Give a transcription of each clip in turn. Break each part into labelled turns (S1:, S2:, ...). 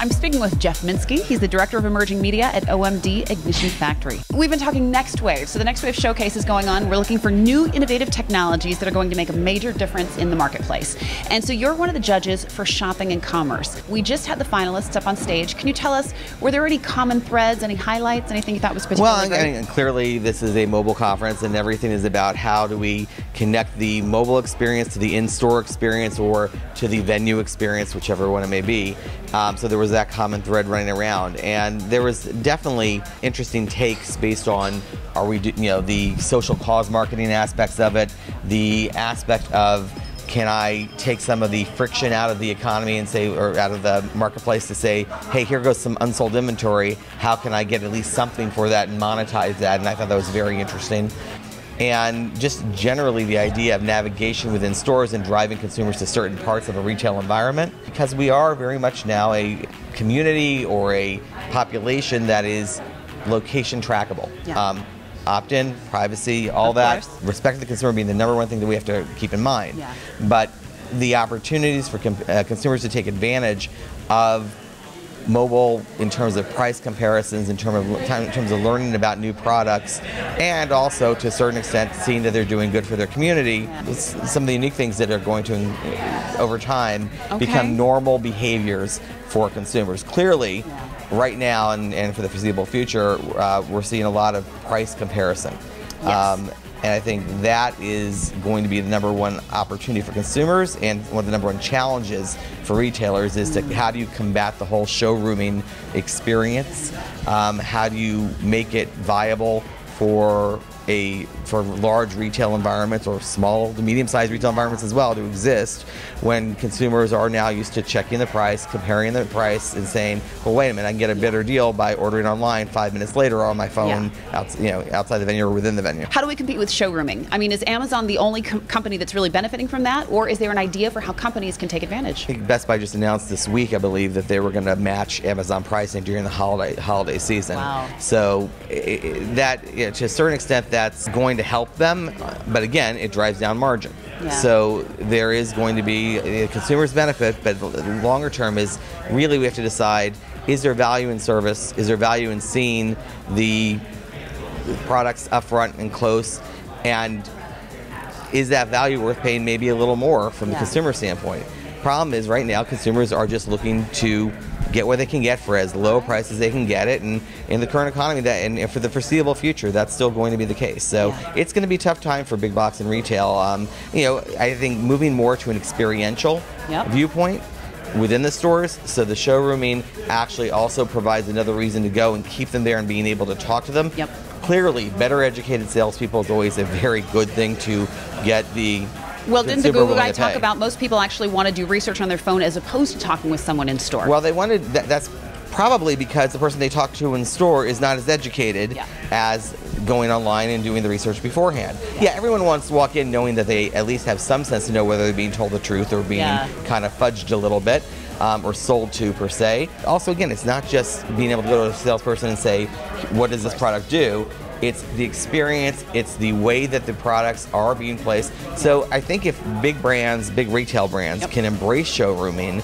S1: I'm speaking with Jeff Minsky. He's the Director of Emerging Media at OMD Ignition Factory. We've been talking Next Wave. So the Next Wave showcase is going on. We're looking for new innovative technologies that are going to make a major difference in the marketplace. And so you're one of the judges for shopping and commerce. We just had the finalists up on stage. Can you tell us, were there any common threads, any highlights, anything you thought was particularly great?
S2: Well, I mean, clearly this is a mobile conference and everything is about how do we connect the mobile experience to the in-store experience or to the venue experience, whichever one it may be. So there was that common thread running around, and there was definitely interesting takes based on the social cause marketing aspects of it, the aspect of can I take some of the friction out of the economy and say, or out of the marketplace to say, hey, here goes some unsold inventory. How can I get at least something for that and monetize that? And I thought that was very interesting. And just generally the idea of navigation within stores and driving consumers to certain parts of a retail environment, because we are very much now a community or a population that is location trackable.
S1: Yeah.
S2: Opt-in, privacy, all that. Respect the consumer being the number one thing that we have to keep in mind.
S1: Yeah.
S2: But the opportunities for consumers to take advantage of mobile in terms of price comparisons, in terms of learning about new products, and also to a certain extent seeing that they're doing good for their community. Some of the unique things that are going to, over time, become normal behaviors for consumers. Clearly, right now and for the foreseeable future, we're seeing a lot of price comparison.
S1: Yes.
S2: And I think that is going to be the number one opportunity for consumers, and one of the number one challenges for retailers is to how do you combat the whole showrooming experience? How do you make it viable for large retail environments or small to medium-sized retail environments as well to exist when consumers are now used to checking the price, comparing the price, and saying, well, wait a minute, I can get a better deal by ordering online 5 minutes later on my phone, outside the venue or within the venue.
S1: How do we compete with showrooming? I mean, is Amazon the only company that's really benefiting from that, or is there an idea for how companies can take advantage?
S2: I think Best Buy just announced this week, I believe, that they were going to match Amazon pricing during the holiday season.
S1: Wow.
S2: So to a certain extent, that's going to help them, but again, it drives down margin.
S1: Yeah.
S2: So there is going to be a consumer's benefit, but longer term is really we have to decide, is there value in service? Is there value in seeing the products up front and close? And is that value worth paying maybe a little more from the consumer standpoint? Problem is right now consumers are just looking to get what they can get for as low a price as they can get it, and in the current economy, and for the foreseeable future, that's still going to be the case. So it's going to be a tough time for big box and retail. I think moving more to an experiential viewpoint within the stores, so the showrooming actually also provides another reason to go and keep them there and being able to talk to them. Clearly, better educated salespeople is always a very good thing to get the
S1: Well, didn't the Google guy talk about most people actually want to do research on their phone as opposed to talking with someone in store?
S2: Well, they wanted that's probably because the person they talk to in store is not as educated as going online and doing the research beforehand. Everyone wants to walk in knowing that they at least have some sense to know whether they're being told the truth or being kind of fudged a little bit. Or sold to per se. Also, again, it's not just being able to go to a salesperson and say, what does this product do? It's the experience, it's the way that the products are being placed. So I think if big brands, big retail brands can embrace showrooming,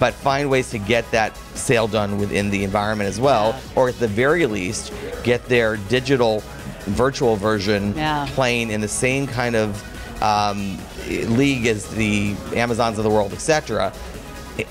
S2: but find ways to get that sale done within the environment as well, or at the very least, get their digital virtual version playing in the same kind of league as the Amazons of the world, etc.,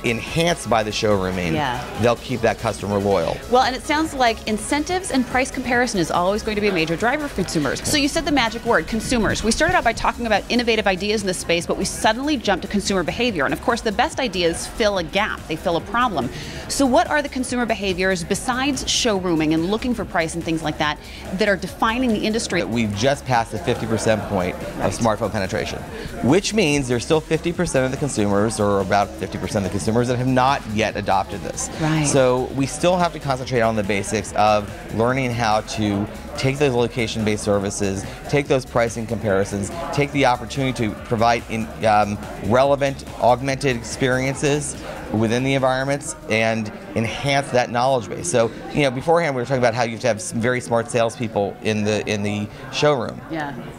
S2: enhanced by the showrooming, they'll keep that customer loyal.
S1: Well, and it sounds like incentives and price comparison is always going to be a major driver for consumers. So you said the magic word, consumers. We started out by talking about innovative ideas in this space, but we suddenly jumped to consumer behavior. And of course, the best ideas fill a gap. They fill a problem. So what are the consumer behaviors besides showrooming and looking for price and things like that that are defining the industry?
S2: We've just passed the 50% point of smartphone penetration, which means there's still 50% of the consumers, or about 50% of the consumers that have not yet adopted this. So we still have to concentrate on the basics of learning how to take those location-based services, take those pricing comparisons, take the opportunity to provide relevant, augmented experiences within the environments and enhance that knowledge base. So, beforehand we were talking about how you have to have some very smart salespeople in the showroom.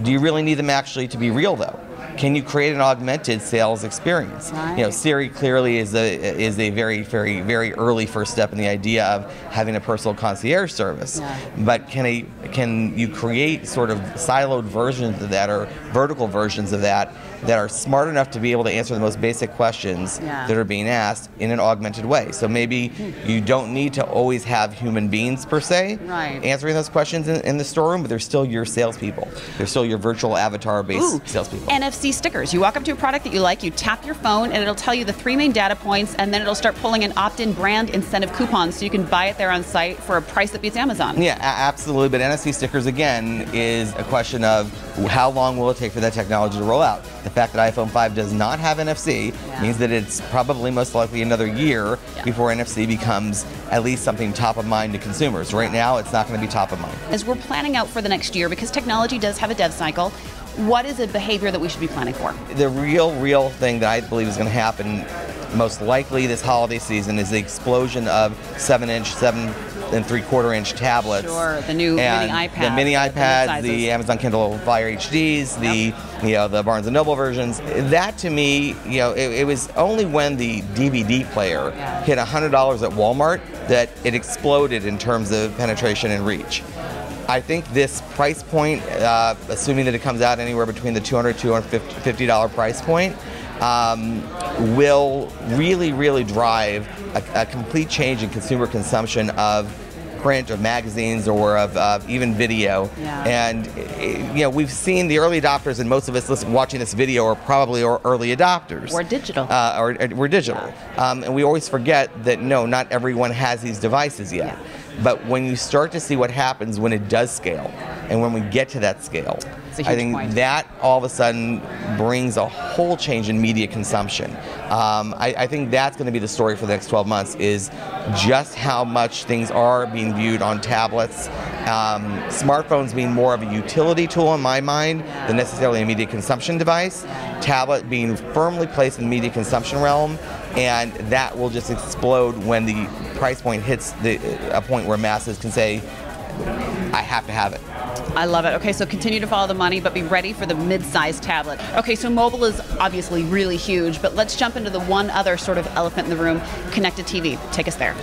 S2: Do you really need them actually to be real though? can you create an augmented sales experience?
S1: Right.
S2: Siri clearly is a very, very, very early first step in the idea of having a personal concierge service.
S1: Yeah.
S2: But can you create sort of siloed versions of that, or vertical versions of that are smart enough to be able to answer the most basic questions that are being asked in an augmented way? So maybe you don't need to always have human beings per se answering those questions in the storeroom, but they're still your salespeople. They're still your virtual avatar-based salespeople.
S1: NFC stickers. You walk up to a product that you like, you tap your phone, and it'll tell you the 3 main data points, and then it'll start pulling in opt-in brand incentive coupons so you can buy it there on site for a price that beats Amazon.
S2: Yeah, absolutely. But NFC stickers, again, is a question of how long will it take for that technology to roll out. The fact that iPhone 5 does not have NFC means that it's probably most likely another year before NFC becomes at least something top of mind to consumers. Right now, it's not going to be top of mind.
S1: As we're planning out for the next year, because technology does have a dev cycle, what is a behavior that we should be planning for?
S2: The real thing that I believe is going to happen most likely this holiday season is the explosion of 7-inch, 7 3/4-inch tablets.
S1: Sure, the new mini iPads.
S2: The mini iPads, the Amazon Kindle Fire HDs, the Barnes & Noble versions. That to me, it was only when the DVD player hit $100 at Walmart that it exploded in terms of penetration and reach. I think this price point, assuming that it comes out anywhere between the $200 $250 price point, will really drive a complete change in consumer consumption of print, of magazines, or of even video. And we've seen the early adopters, and most of us watching this video are probably early adopters.
S1: Or digital.
S2: We're digital. And we always forget that no, not everyone has these devices yet. But when you start to see what happens when it does scale, and when we get to that scale, I think that all of a sudden brings a whole change in media consumption. I think that's going to be the story for the next 12 months, is just how much things are being viewed on tablets. Smartphones being more of a utility tool in my mind than necessarily a media consumption device. Tablet being firmly placed in the media consumption realm, and that will just explode when the price point hits a point where masses can say, I have to have it.
S1: I love it. Okay, so continue to follow the money, but be ready for the mid-sized tablet. Okay, so mobile is obviously really huge, but let's jump into the one other sort of elephant in the room, connected TV. Take us there.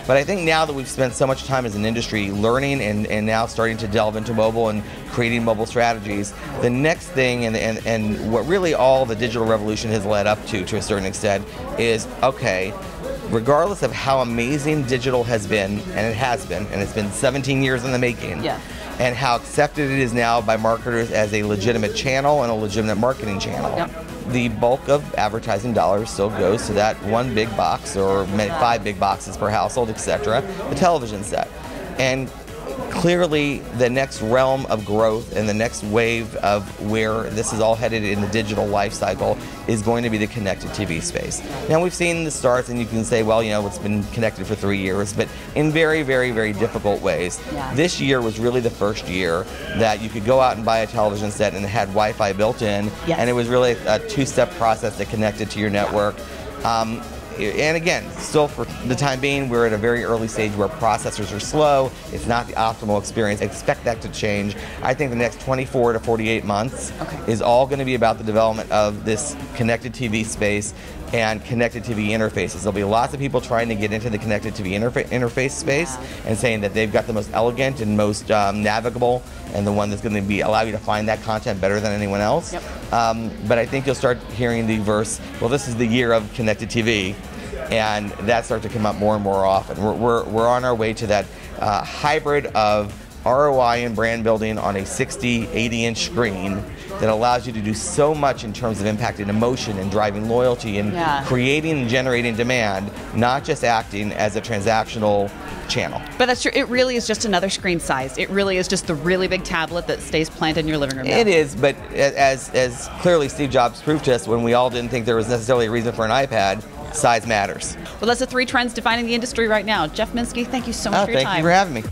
S2: But I think now that we've spent so much time as an industry learning and now starting to delve into mobile and creating mobile strategies, the next thing and what really all the digital revolution has led up to a certain extent is, okay, regardless of how amazing digital has been, and it has been, and it's been 17 years in the making, and how accepted it is now by marketers as a legitimate channel and a legitimate marketing channel, the bulk of advertising dollars still goes to that one big box, or 5 big boxes per household, etc., the television set. And clearly the next realm of growth and the next wave of where this is all headed in the digital life cycle is going to be the connected TV space. Now, we've seen the starts, and you can say, well, it's been connected for 3 years, but in very, very, very difficult ways. This year was really the first year that you could go out and buy a television set and it had Wi-Fi built in, and it was really a 2-step process that connected to your network. And again, still for the time being, we're at a very early stage where processors are slow. It's not the optimal experience. I expect that to change. I think the next 24 to 48 months is all going to be about the development of this connected TV space and connected TV interfaces. There'll be lots of people trying to get into the connected TV interface space and saying that they've got the most elegant and most navigable, and the one that's going to allow you to find that content better than anyone else. But I think you'll start hearing the verse, well, this is the year of connected TV, and that starts to come up more and more often. We're on our way to that hybrid of ROI and brand building on a 60, 80-inch screen that allows you to do so much in terms of impacting emotion and driving loyalty and creating and generating demand, not just acting as a transactional channel.
S1: But that's true. It really is just another screen size. It really is just the really big tablet that stays planted in your living room now.
S2: It is, but as clearly Steve Jobs proved to us when we all didn't think there was necessarily a reason for an iPad, size matters.
S1: Well, that's the 3 trends defining the industry right now. Jeff Minsky, thank you so much for your time.
S2: Thank you for having me.